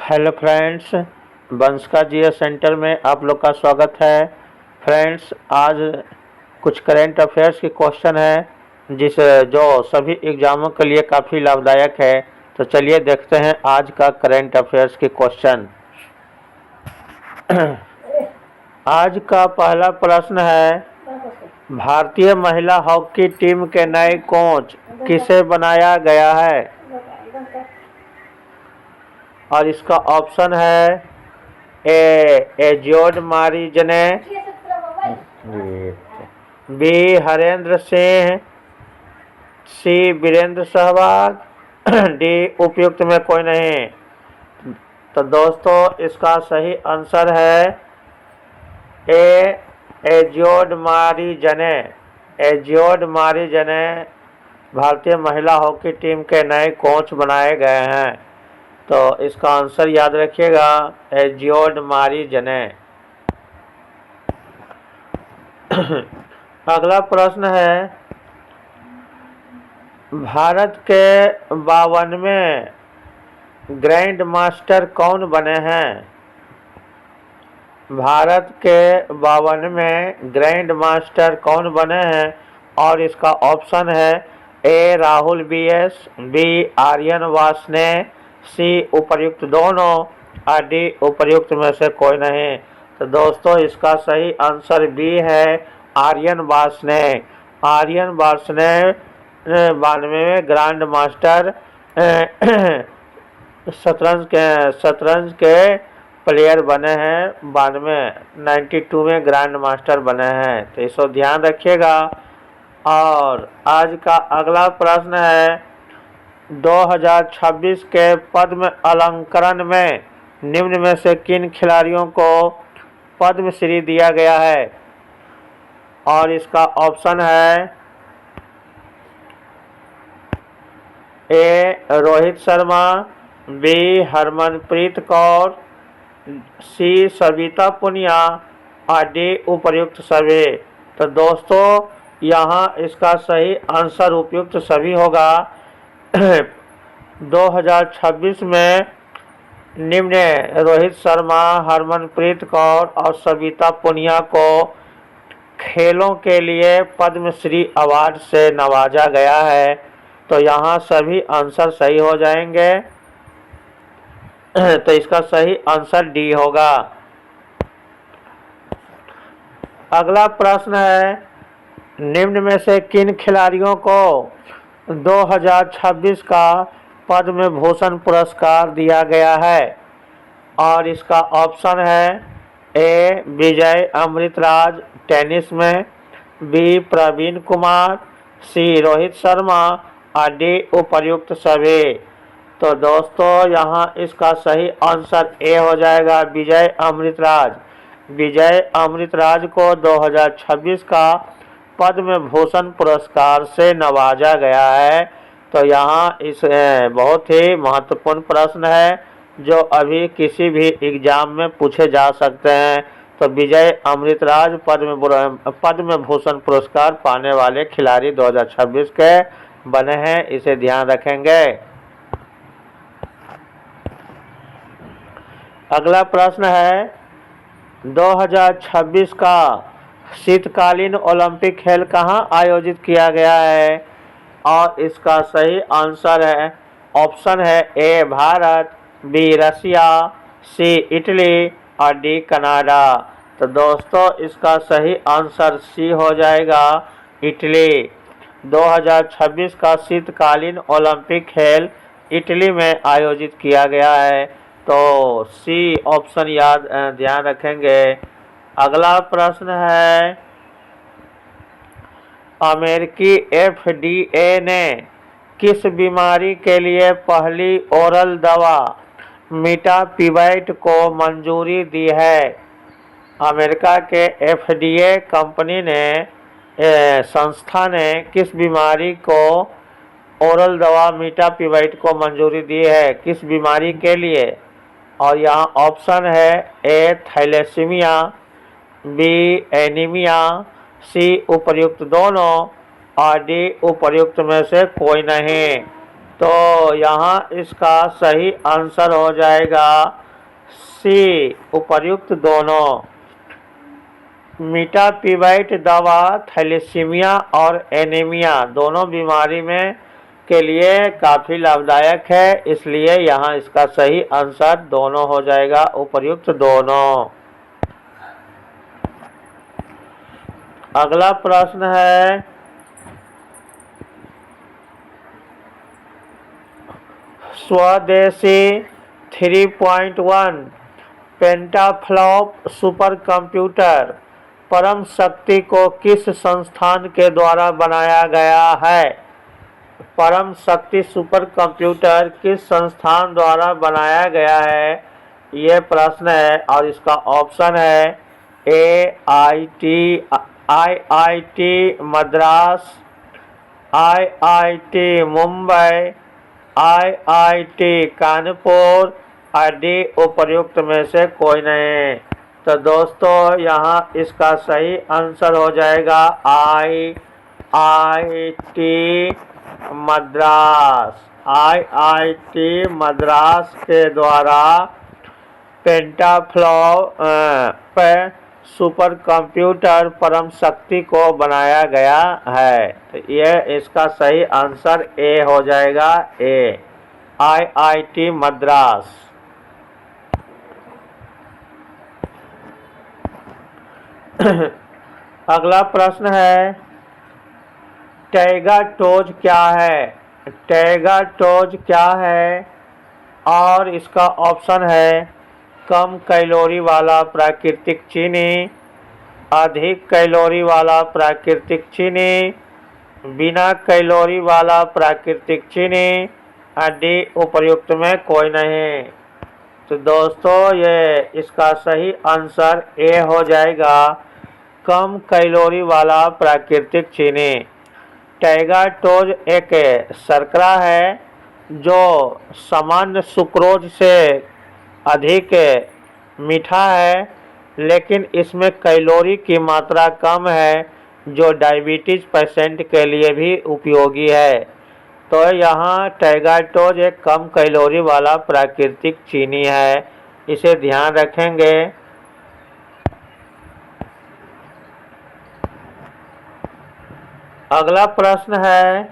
Hello friends, बंसका जियो centre में आप लोग का स्वागत है। फ्रेंड्स, आज कुछ करेंट अफेयर्स के क्वेश्चन है जो सभी एग्ज़ामों के लिए काफ़ी लाभदायक है। तो चलिए देखते हैं आज का करेंट अफेयर्स के क्वेश्चन। आज का पहला प्रश्न है, भारतीय महिला हॉकी टीम के नए कोच किसे बनाया गया है? और इसका ऑप्शन है एजोड मारीजने, बी हरेंद्र सिंह, सी वीरेंद्र सहवाग, डी उपयुक्त में कोई नहीं। तो दोस्तों इसका सही आंसर है एजोड मारीजने। एजोड मारीजने भारतीय महिला हॉकी टीम के नए कोच बनाए गए हैं। तो इसका आंसर याद रखिएगा, एजियोड मारीजने। अगला प्रश्न है, भारत के 52वें ग्रैंड मास्टर कौन बने हैं? भारत के 52वें ग्रैंड मास्टर कौन बने हैं? और इसका ऑप्शन है ए राहुल BS, बी आर्यन वासने, सी उपर्युक्त दोनों, और डी उपर्युक्त में से कोई नहीं। तो दोस्तों इसका सही आंसर बी है, आर्यन वासने। आर्यन वासने 92वें ग्रैंड मास्टर शतरंज के प्लेयर बने हैं। 92वें ग्रैंड मास्टर बने हैं। तो इसको ध्यान रखिएगा। और आज का अगला प्रश्न है, 2026 के पद्म अलंकरण में निम्न में से किन खिलाड़ियों को पद्मश्री दिया गया है? और इसका ऑप्शन है ए रोहित शर्मा, बी हरमनप्रीत कौर, सी सविता पुनिया, और डी उपर्युक्त सभी। तो दोस्तों यहाँ इसका सही आंसर उपयुक्त सभी होगा। 2026 में निम्न रोहित शर्मा, हरमनप्रीत कौर और सविता पुनिया को खेलों के लिए पद्मश्री अवार्ड से नवाजा गया है। तो यहाँ सभी आंसर सही हो जाएंगे। तो इसका सही आंसर डी होगा। अगला प्रश्न है, निम्न में से किन खिलाड़ियों को 2026 का पद्म भूषण पुरस्कार दिया गया है? और इसका ऑप्शन है ए विजय अमृतराज टेनिस में, बी प्रवीण कुमार, सी रोहित शर्मा, और डी उपर्युक्त सभी। तो दोस्तों यहाँ इसका सही आंसर ए हो जाएगा, विजय अमृतराज। विजय अमृतराज को 2026 का पद्म भूषण पुरस्कार से नवाजा गया है। तो यहाँ इस बहुत ही महत्वपूर्ण प्रश्न है जो अभी किसी भी एग्जाम में पूछे जा सकते हैं। तो विजय अमृतराज पद्म भूषण पुरस्कार पाने वाले खिलाड़ी 2026 के बने हैं, इसे ध्यान रखेंगे। अगला प्रश्न है, 2026 का शीतकालीन ओलंपिक खेल कहाँ आयोजित किया गया है? और इसका सही आंसर है, ऑप्शन है ए भारत, बी रसिया, सी इटली, और डी कनाडा। तो दोस्तों इसका सही आंसर सी हो जाएगा, इटली। 2026 का शीतकालीन ओलंपिक खेल इटली में आयोजित किया गया है। तो सी ऑप्शन ध्यान रखेंगे। अगला प्रश्न है, अमेरिकी FDA ने किस बीमारी के लिए पहली ओरल दवा मीटापिवाइट को मंजूरी दी है? अमेरिका के FDA कंपनी ने संस्था ने किस बीमारी को ओरल दवा मीटापिवाइट को मंजूरी दी है, किस बीमारी के लिए? और यहाँ ऑप्शन है ए थैलेसीमिया, बी एनीमिया, सी उपर्युक्त दोनों, और डी उपर्युक्त में से कोई नहीं। तो यहाँ इसका सही आंसर हो जाएगा सी, उपर्युक्त दोनों। मीटापिवाइट दवा थैलेसीमिया और एनीमिया दोनों बीमारी में के लिए काफ़ी लाभदायक है, इसलिए यहाँ इसका सही आंसर दोनों हो जाएगा, उपर्युक्त दोनों। अगला प्रश्न है स्वदेशी 3.1 पेंटाफ्लॉप सुपर कंप्यूटर परम शक्ति को किस संस्थान के द्वारा बनाया गया है? परम शक्ति सुपर कंप्यूटर किस संस्थान द्वारा बनाया गया है, ये प्रश्न है। और इसका ऑप्शन है IIT Madras, IIT Mumbai, IIT Kanpur आदि उपर्युक्त में से कोई नहीं। तो दोस्तों यहाँ इसका सही आंसर हो जाएगा IIT मद्रास। IIT मद्रास के द्वारा पेंटाफ्लॉप सुपर कंप्यूटर परम शक्ति को बनाया गया है। तो ये इसका सही आंसर ए हो जाएगा, ए, IIT मद्रास। अगला प्रश्न है टैगाटोज क्या है? टैगाटोज क्या है? और इसका ऑप्शन है कम कैलोरी वाला प्राकृतिक चीनी, अधिक कैलोरी वाला प्राकृतिक चीनी, बिना कैलोरी वाला प्राकृतिक चीनी आदि उपर्युक्त में कोई नहीं। तो दोस्तों ये इसका सही आंसर ए हो जाएगा, कम कैलोरी वाला प्राकृतिक चीनी। टैगाटोज एक शर्करा है जो सामान्य सुक्रोज से अधिक मीठा है, लेकिन इसमें कैलोरी की मात्रा कम है, जो डायबिटीज पेशेंट के लिए भी उपयोगी है। तो यहाँ टैगाटोज एक कम कैलोरी वाला प्राकृतिक चीनी है, इसे ध्यान रखेंगे। अगला प्रश्न है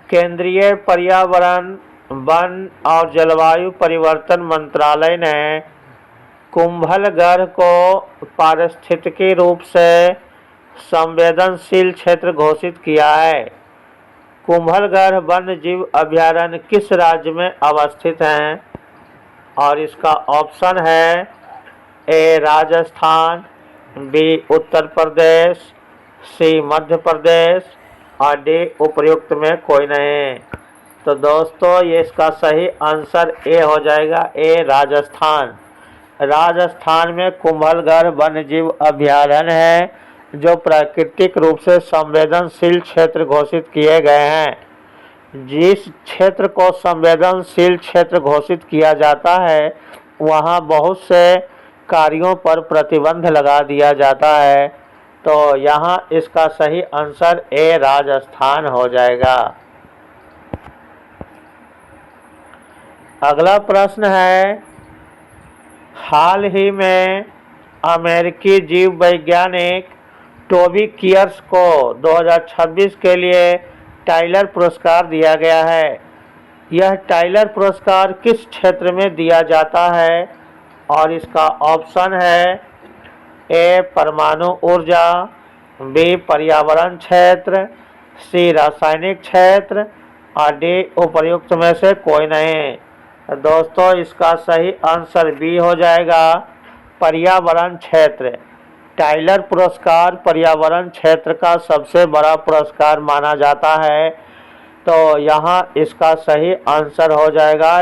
केंद्रीय पर्यावरण, वन और जलवायु परिवर्तन मंत्रालय ने कुंभलगढ़ को पारिस्थितिकी रूप से संवेदनशील क्षेत्र घोषित किया है। कुंभलगढ़ वन्य जीव अभयारण्य किस राज्य में अवस्थित है? और इसका ऑप्शन है ए राजस्थान, बी उत्तर प्रदेश, सी मध्य प्रदेश और डी उपर्युक्त में कोई नहीं। तो दोस्तों ये इसका सही आंसर ए हो जाएगा, ए राजस्थान। राजस्थान में कुंभलगढ़ वन्यजीव अभयारण्य है, जो प्राकृतिक रूप से संवेदनशील क्षेत्र घोषित किए गए हैं। जिस क्षेत्र को संवेदनशील क्षेत्र घोषित किया जाता है वहाँ बहुत से कार्यों पर प्रतिबंध लगा दिया जाता है। तो यहाँ इसका सही आंसर ए राजस्थान हो जाएगा। अगला प्रश्न है हाल ही में अमेरिकी जीव वैज्ञानिक टोबी कियर्स को 2026 के लिए टाइलर पुरस्कार दिया गया है। यह टाइलर पुरस्कार किस क्षेत्र में दिया जाता है? और इसका ऑप्शन है ए परमाणु ऊर्जा, बी पर्यावरण क्षेत्र, सी रासायनिक क्षेत्र और डी उपर्युक्त में से कोई नहीं। दोस्तों इसका सही आंसर बी हो जाएगा, पर्यावरण क्षेत्र। टाइलर पुरस्कार पर्यावरण क्षेत्र का सबसे बड़ा पुरस्कार माना जाता है। तो यहाँ इसका सही आंसर हो जाएगा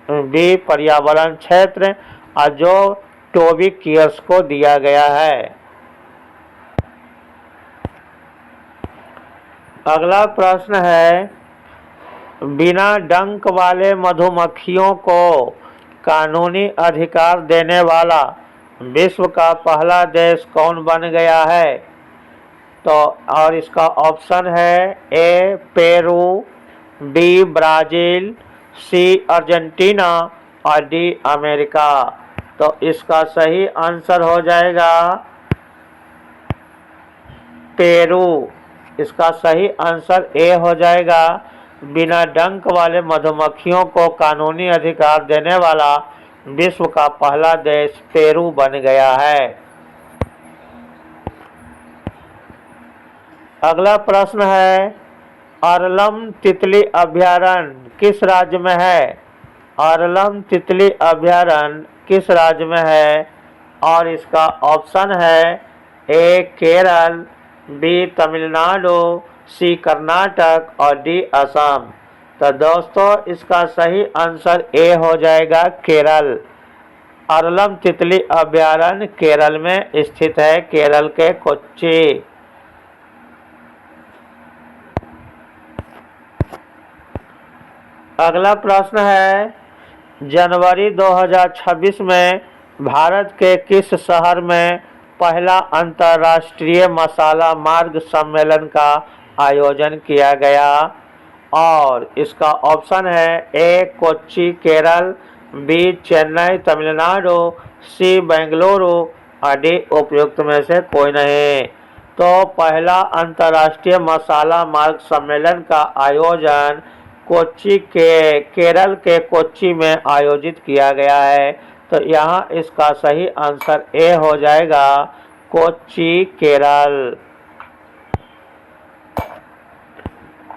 बी पर्यावरण क्षेत्र, और जो टोबी कियर्स को दिया गया है। अगला प्रश्न है बिना डंक वाले मधुमक्खियों को कानूनी अधिकार देने वाला विश्व का पहला देश कौन बन गया है? तो और इसका ऑप्शन है a Peru, b Brazil, c Argentina और डी अमेरिका। तो इसका सही आंसर हो जाएगा पेरू। इसका सही आंसर ए हो जाएगा। बिना डंक वाले मधुमक्खियों को कानूनी अधिकार देने वाला विश्व का पहला देश पेरू बन गया है। अगला प्रश्न है, अरलम तितली अभयारण्य किस राज्य में है? अरलम तितली अभयारण्य किस राज्य में है? और इसका ऑप्शन है ए केरल, बी तमिलनाडु, सी कर्नाटक और डी असम। तो दोस्तों इसका सही आंसर ए हो जाएगा केरल। अरलम तितली अभयारण्य केरल में स्थित है, केरल के कोच्चि। अगला प्रश्न है, जनवरी 2026 में भारत के किस शहर में पहला अंतर्राष्ट्रीय मसाला मार्ग सम्मेलन का आयोजन किया गया? और इसका ऑप्शन है ए कोच्चि केरल, बी चेन्नई तमिलनाडु, सी बेंगलुरु और डी उपयुक्त में से कोई नहीं। तो पहला अंतर्राष्ट्रीय मसाला मार्ग सम्मेलन का आयोजन कोच्चि के केरल के कोच्चि में आयोजित किया गया है। तो यहाँ इसका सही आंसर ए हो जाएगा कोच्चि केरल।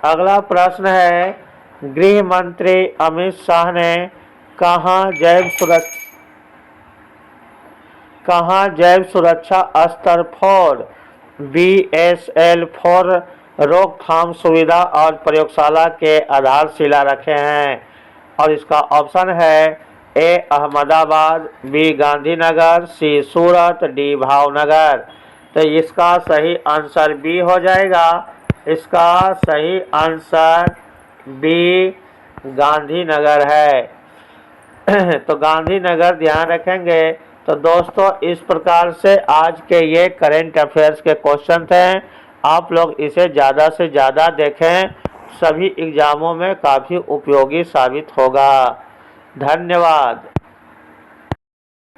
अगला प्रश्न है, गृह मंत्री अमित शाह ने कहाँ जैव सुरक्षा स्तर 4 BSL 4 रोकथाम सुविधा और प्रयोगशाला के आधारशिला रखे हैं? और इसका ऑप्शन है ए अहमदाबाद, बी गांधीनगर, सी सूरत, डी भावनगर। तो इसका सही आंसर बी हो जाएगा। इसका सही आंसर बी गांधीनगर है। तो गांधीनगर ध्यान रखेंगे। तो दोस्तों इस प्रकार से आज के ये करेंट अफेयर्स के क्वेश्चन थे। आप लोग इसे ज़्यादा से ज़्यादा देखें, सभी एग्जामों में काफ़ी उपयोगी साबित होगा। धन्यवाद।